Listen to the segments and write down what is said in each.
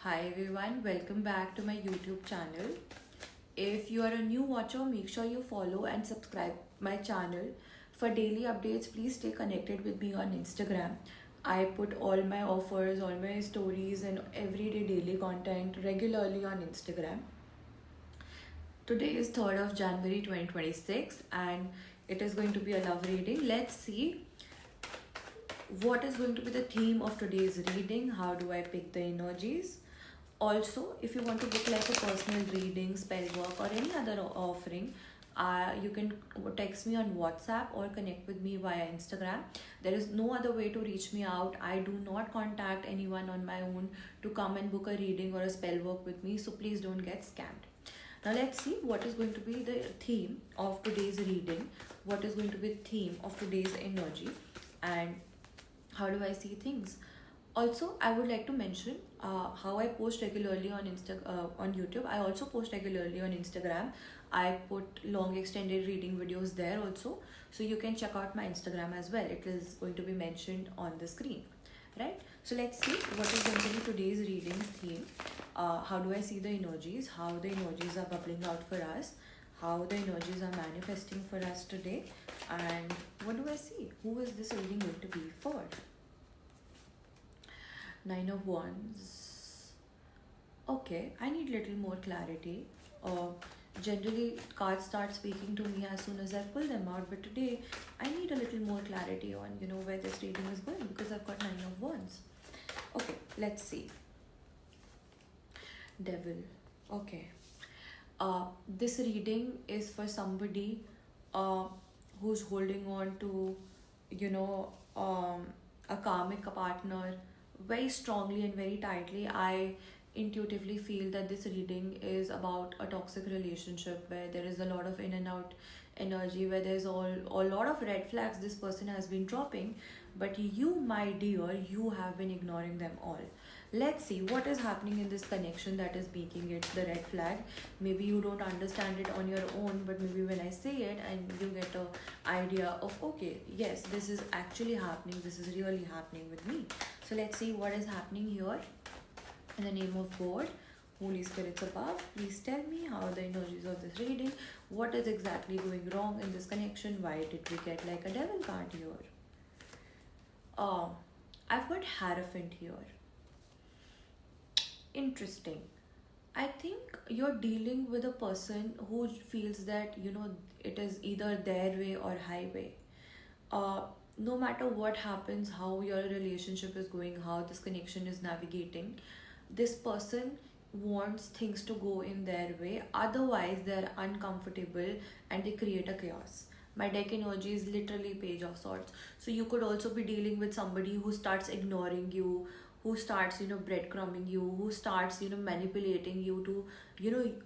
Hi everyone, welcome back to my YouTube channel. If you are a new watcher, make sure you follow and subscribe my channel. For daily updates, please stay connected with me on Instagram. I put all my offers, all my stories and everyday daily content regularly on Instagram. Today is 3rd of January 2026 and it is going to be a love reading. Let's see what is going to be the theme of today's reading. How do I pick the energies? Also, if you want to book like a personal reading, spell work, or any other offering, you can text me on WhatsApp or connect with me via Instagram. There is no other way to reach me out. I do not contact anyone on my own to come and book a reading or a spell work with me, so please don't get scammed. Now let's see what is going to be the theme of today's reading, what is going to be the theme of today's energy, and how do I see things. Also, I would like to mention how I post regularly on YouTube. I also post regularly on Instagram. I put long extended reading videos there also, so you can check out my Instagram as well. It is going to be mentioned on the screen, right? So let's see what is going to be today's reading theme. How do I see the energies? How the energies are bubbling out for us? How the energies are manifesting for us today? And what do I see? Who is this reading going to be for? Nine of Wands. Okay, I need little more clarity. Uh, Generally, cards start speaking to me as soon as I pull them out, but today I need a little more clarity on where this reading is going because I've got Nine of Wands. Okay, let's see. Devil. Okay. This reading is for somebody uh, who's holding on to, you know, a karmic partner very strongly and very tightly. I intuitively feel that this reading is about a toxic relationship where there is a lot of in and out energy, where there's a lot of red flags this person has been dropping, but you, my dear, you have been ignoring them all. Let's see what is happening in this connection that is making it the red flag. Maybe you don't understand it on your own, but maybe when I say it and you get a idea of, okay, yes, this is actually happening, this is really happening with me. So let's see what is happening here. In the name of God, Holy Spirits above, please tell me how the energies of this reading, what is exactly going wrong in this connection, why did we get like a devil card here. I've got Hierophant here. Interesting. I think you're dealing with a person who feels that it is either their way or highway. No matter what happens, how your relationship is going, how this connection is navigating, this person wants things to go in their way. Otherwise, they're uncomfortable and they create a chaos. My deck energy is literally Page of Swords. So you could also be dealing with somebody who starts ignoring you, who starts breadcrumbing you, who starts manipulating you to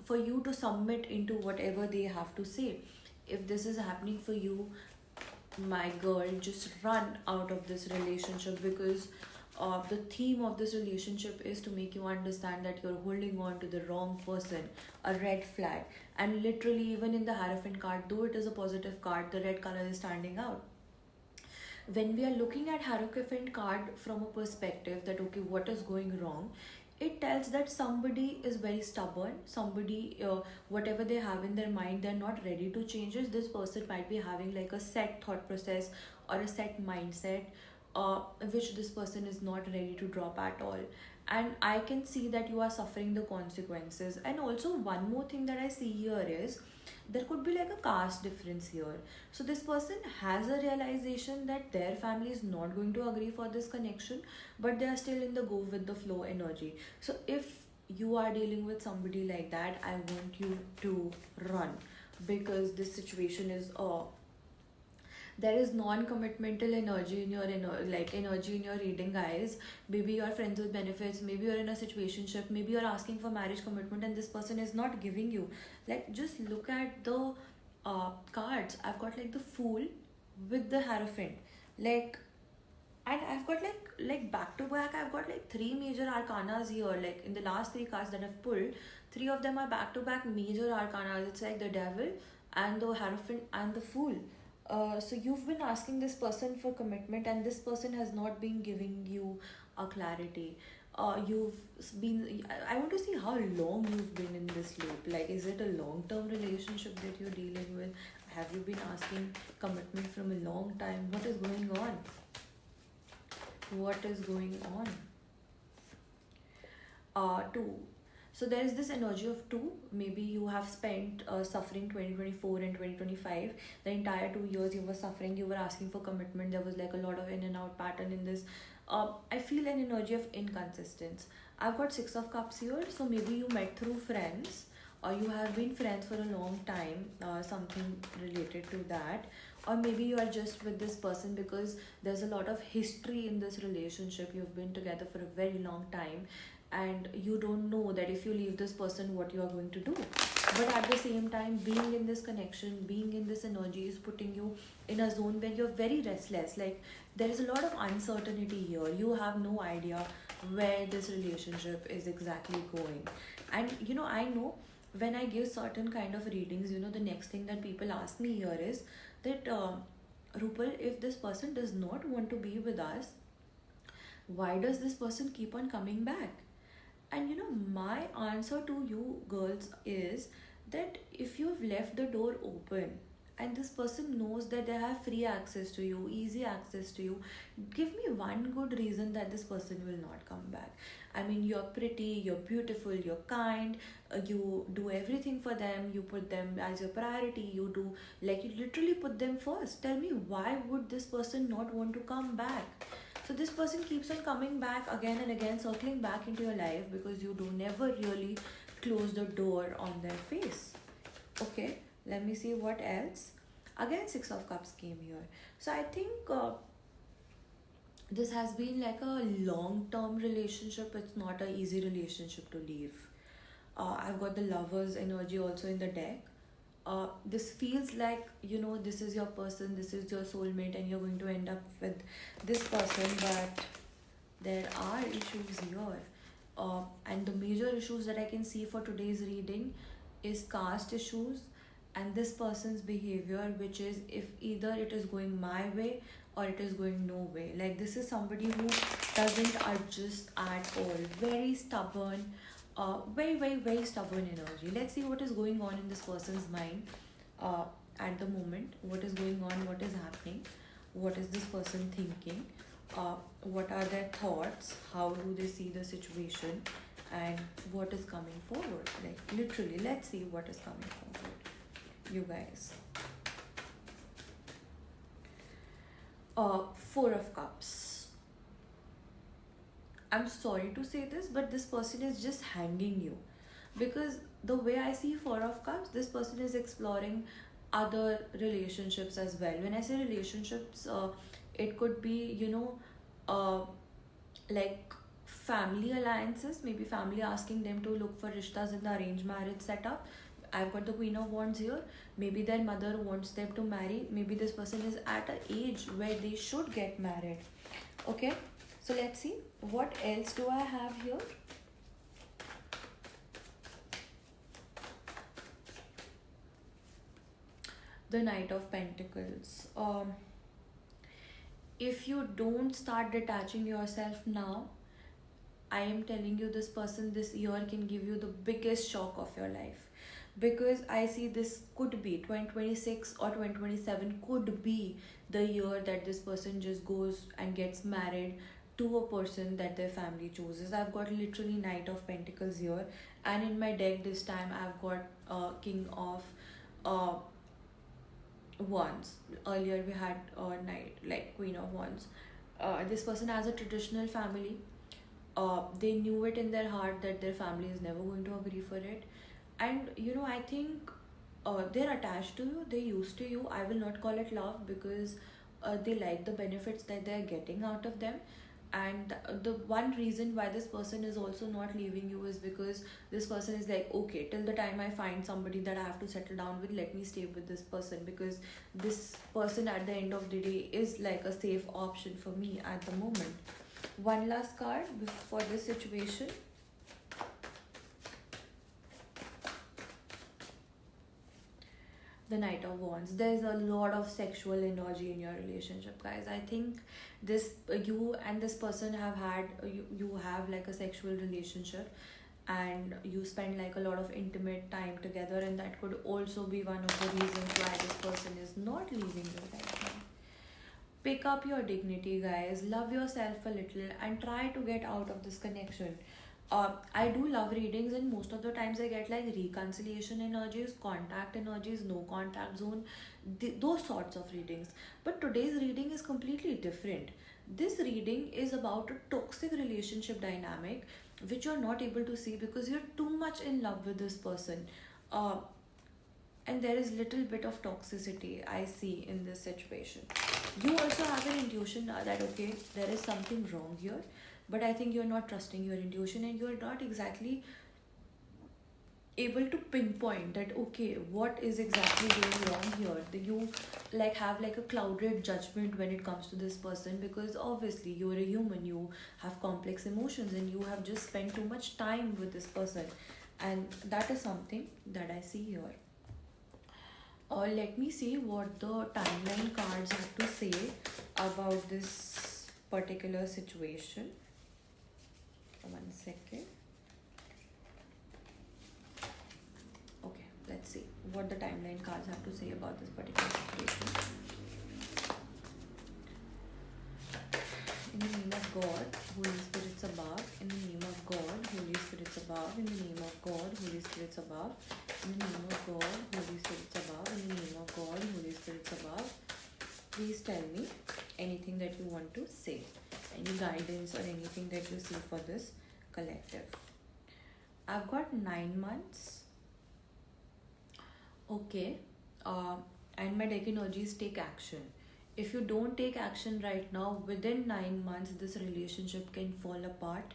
for you to submit into whatever they have to say. If this is happening for you, my girl, just run out of this relationship because the theme of this relationship is to make you understand that you're holding on to the wrong person, a red flag. And literally, even in the Hierophant card, though it is a positive card, the red color is standing out. When we are looking at Hierophant card from a perspective that, okay, what is going wrong, it tells that somebody is very stubborn. Somebody, whatever they have in their mind, they're not ready to change it. This person might be having like a set thought process or a set mindset, which this person is not ready to drop at all. And I can see that you are suffering the consequences. And also, one more thing that I see here is there could be like a caste difference here. So this person has a realization that their family is not going to agree for this connection, but they are still in the go with the flow energy. So if you are dealing with somebody like that, I want you to run, because this situation is there is non-commitmental energy in your energy in your reading, guys. Maybe you're friends with benefits, maybe you're in a situationship, maybe you're asking for marriage commitment and this person is not giving you. Like, just look at the cards. I've got like the Fool with the Hierophant, like, and I've got like back to back, I've got like three major arcanas here. Like, in the last three cards that I've pulled, three of them are back to back major arcanas. It's like the Devil and the Hierophant and the Fool. So you've been asking this person for commitment and this person has not been giving you a clarity. you've been, I want to see how long you've been in this loop. Like, is it a long term relationship that you're dealing with? Have you been asking commitment from a long time? What is going on? What is going on? Two. So there is this energy of two. Maybe you have spent suffering 2024 and 2025. The entire 2 years you were suffering, you were asking for commitment. There was like a lot of in and out pattern in this. I feel an energy of inconsistence. I've got Six of Cups here. So maybe you met through friends, or you have been friends for a long time, something related to that. Or maybe you are just with this person because there's a lot of history in this relationship. You've been together for a very long time, and you don't know that if you leave this person what you are going to do. But at the same time, being in this connection, being in this energy is putting you in a zone where you're very restless. Like, there is a lot of uncertainty here. You have no idea where this relationship is exactly going. And I know when I give certain kind of readings, the next thing that people ask me here is that, Rupal, if this person does not want to be with us, why does this person keep on coming back? And my answer to you girls is that if you've left the door open and this person knows that they have free access to you, easy access to you, give me one good reason that this person will not come back. I mean, you're pretty, you're beautiful, you're kind, you do everything for them, you put them as your priority, you do, like, you literally put them first. Tell me, why would this person not want to come back? So this person keeps on coming back again and again, circling back into your life because you do never really close the door on their face. Okay, let me see what else. Again, Six of Cups came here. So I think this has been like a long term relationship. It's not an easy relationship to leave. I've got the Lovers energy also in the deck. This feels like, this is your person, this is your soulmate, and you're going to end up with this person. But there are issues here. And the major issues that I can see for today's reading is caste issues and this person's behavior, which is if either it is going my way or it is going no way. Like, this is somebody who doesn't adjust at all. Very stubborn, very, very, very stubborn energy. Let's see what is going on in this person's mind uh, at the moment. What is going on? What is happening? What is this person thinking? What are their thoughts? How do they see the situation? And what is coming forward? Like, literally, let's see what is coming forward, you guys. Four of Cups. I'm sorry to say this, but this person is just hanging you. Because the way I see Four of Cups, this person is exploring other relationships as well. When I say relationships, it could be, uh, like family alliances, maybe family asking them to look for rishtas in the arranged marriage setup. I've got the Queen of Wands here. Maybe their mother wants them to marry. Maybe this person is at an age where they should get married. Okay, so let's see what else do I have here. The Knight of Pentacles. If you don't start detaching yourself now, I am telling you, this person this year can give you the biggest shock of your life. Because I see this could be 2026 or 2027 could be the year that this person just goes and gets married to a person that their family chooses. I've got literally Knight of Pentacles here, and in my deck this time I've got King of uh, Wands. Earlier we had Knight, like Queen of Wands. This person has a traditional family. They knew it in their heart that their family is never going to agree for it. And I think they're attached to you, they're used to you. I will not call it love because they like the benefits that they're getting out of them. And the one reason why this person is also not leaving you is because this person is like, okay, till the time I find somebody that I have to settle down with, let me stay with this person, because this person at the end of the day is like a safe option for me at the moment. One last card for this situation. the Knight of Wands. There's a lot of sexual energy in your relationship, guys. I think this you and this person have had you have like a sexual relationship, and you spend like a lot of intimate time together, and that could also be one of the reasons why this person is not leaving you right now. Pick up your dignity, guys. Love yourself a little and try to get out of this connection. I do love readings, and most of the times I get like reconciliation energies, contact energies, no contact zone, those sorts of readings. But today's reading is completely different. This reading is about a toxic relationship dynamic which you're not able to see because you're too much in love with this person. Uh, and there is little bit of toxicity I see in this situation. You also have an intuition that okay, there is something wrong here, but I think you're not trusting your intuition, and you're not exactly able to pinpoint that okay, what is exactly going wrong here. You like have like a clouded judgment when it comes to this person, because obviously you're a human, you have complex emotions, and you have just spent too much time with this person, and that is something that I see here. Let me see what the timeline cards have to say about this particular situation. One second. Okay, let's see what the timeline cards have to say about this particular situation. In the name of God, Holy Spirits above. In the name of God, Holy Spirits above. In the name of God, Holy Spirits above. In the name of God, Holy Spirits above. In the name of God, Holy Spirits above. Please tell me anything that you want to say. Any guidance or anything that you see for this collective. I've got 9 months. Okay. And my deck energies take action. If you don't take action right now, within 9 months, this relationship can fall apart,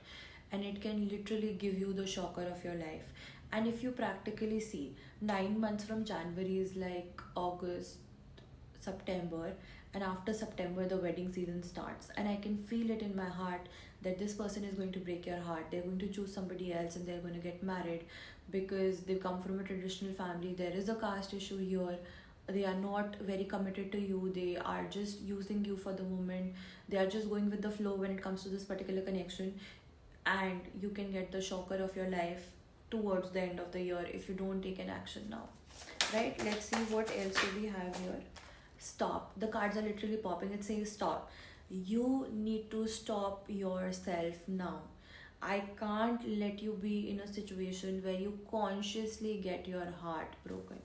and it can literally give you the shocker of your life. And if you practically see, 9 months from January is like August, September, and after September, the wedding season starts. And I can feel it in my heart that this person is going to break your heart. They're going to choose somebody else, and they're going to get married because they come from a traditional family. There is a caste issue here. They are not very committed to you. They are just using you for the moment. They are just going with the flow when it comes to this particular connection, and you can get the shocker of your life towards the end of the year if you don't take an action now. Right, let's see what else do we have here. Stop. The cards are literally popping. It says stop. You need to stop yourself now. I can't let you be in a situation where you consciously get your heart broken.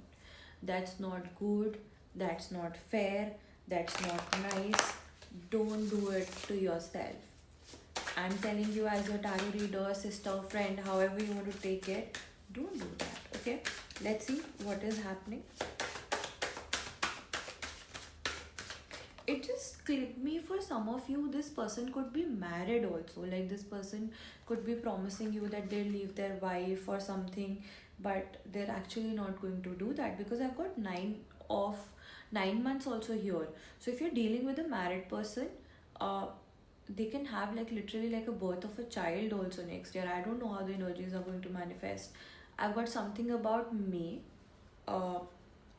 That's not good. That's not fair. That's not nice. Don't do it to yourself. I'm telling you, as your tarot reader, sister, friend, however you want to take it, don't do that. Okay, let's see what is happening. It just clicked me, for some of you, this person could be married also. Like, this person could be promising you that they'll leave their wife or something, but they're actually not going to do that, because I've got 9 months also here. So if you're dealing with a married person, they can have like literally like a birth of a child also next year. I don't know how the energies are going to manifest. I've got something about May.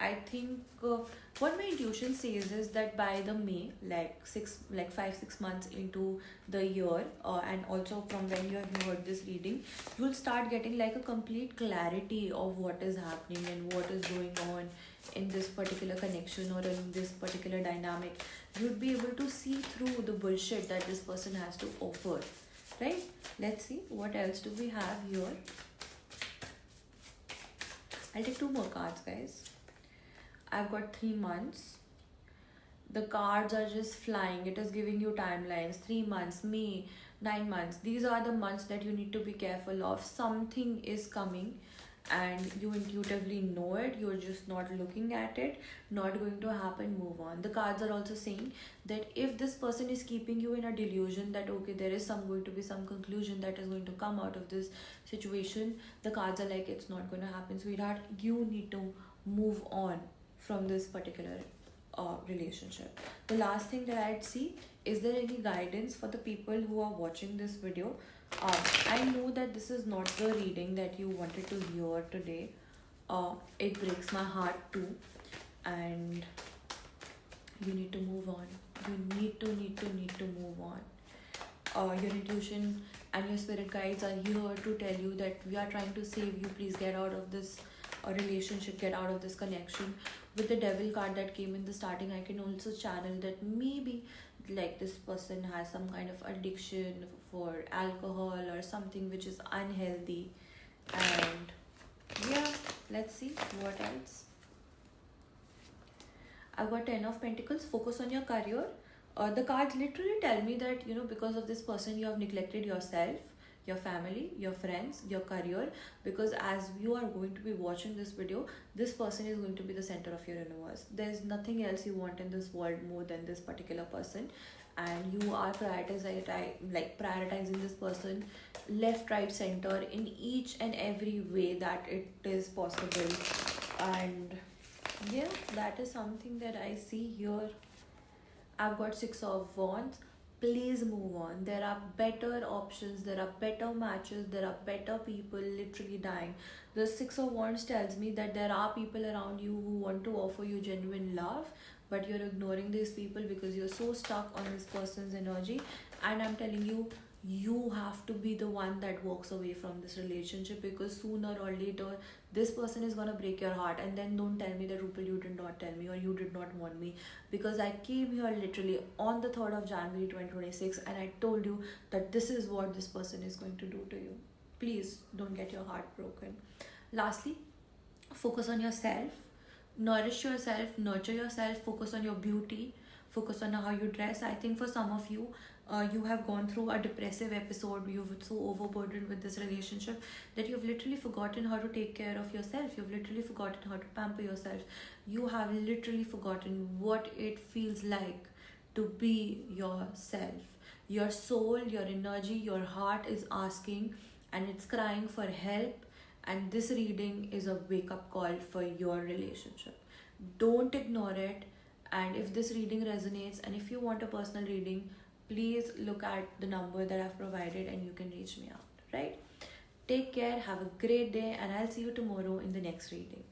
I think what my intuition says is that by the May, like 5-6 months into the year, and also from when you have heard this reading, you'll start getting like a complete clarity of what is happening and what is going on in this particular connection or in this particular dynamic. You'll be able to see through the bullshit that this person has to offer. Right? Let's see what else do we have here. I'll take 2 more cards, guys. I've got 3 months. The cards are just flying. It is giving you timelines. 3 months, May, 9 months. These are the months that you need to be careful of. Something is coming and you intuitively know it. You're just not looking at it. Not going to happen. Move on. The cards are also saying that if this person is keeping you in a delusion that okay, there is going to be some conclusion that is going to come out of this situation, the cards are like, it's not going to happen, sweetheart. You need to move on from this particular relationship. The last thing that I'd see, is there any guidance for the people who are watching this video? I know that this is not the reading that you wanted to hear today. It breaks my heart too. and you need to move on. You need to move on. Your intuition and your spirit guides are here to tell you that we are trying to save you. Please get out of this relationship, get out of this connection. With the devil card that came in the starting, I can also channel that maybe like this person has some kind of addiction for alcohol or something which is unhealthy. And yeah, let's see what else. I've got 10 of Pentacles. Focus on your career. The cards literally tell me that, because of this person, you have neglected yourself, your family, your friends, your career. Because as you are going to be watching this video, this person is going to be the center of your universe. There's nothing else you want in this world more than this particular person. And you are prioritizing this person left, right, center in each and every way that it is possible. And yeah, that is something that I see here. I've got Six of Wands. Please move on. There are better options, there are better matches, there are better people literally dying. The Six of Wands tells me that there are people around you who want to offer you genuine love, but you're ignoring these people because you're so stuck on this person's energy. And I'm telling you, you have to be the one that walks away from this relationship, because sooner or later this person is gonna break your heart. And then don't tell me that, Rupal, you did not tell me or you did not want me, because I came here literally on the 3rd of January 2026 and I told you that this is what this person is going to do to you. Please don't get your heart broken. Lastly, focus on yourself, nourish yourself, nurture yourself, focus on your beauty, focus on how you dress. I think for some of you, you have gone through a depressive episode, you've so overburdened with this relationship that you've literally forgotten how to take care of yourself, you've literally forgotten how to pamper yourself, you have literally forgotten what it feels like to be yourself. Your soul, your energy, your heart is asking and it's crying for help, and this reading is a wake up call for your relationship. Don't ignore it. And if this reading resonates and if you want a personal reading, please look at the number that I've provided and you can reach me out, right? Take care, have a great day, and I'll see you tomorrow in the next reading.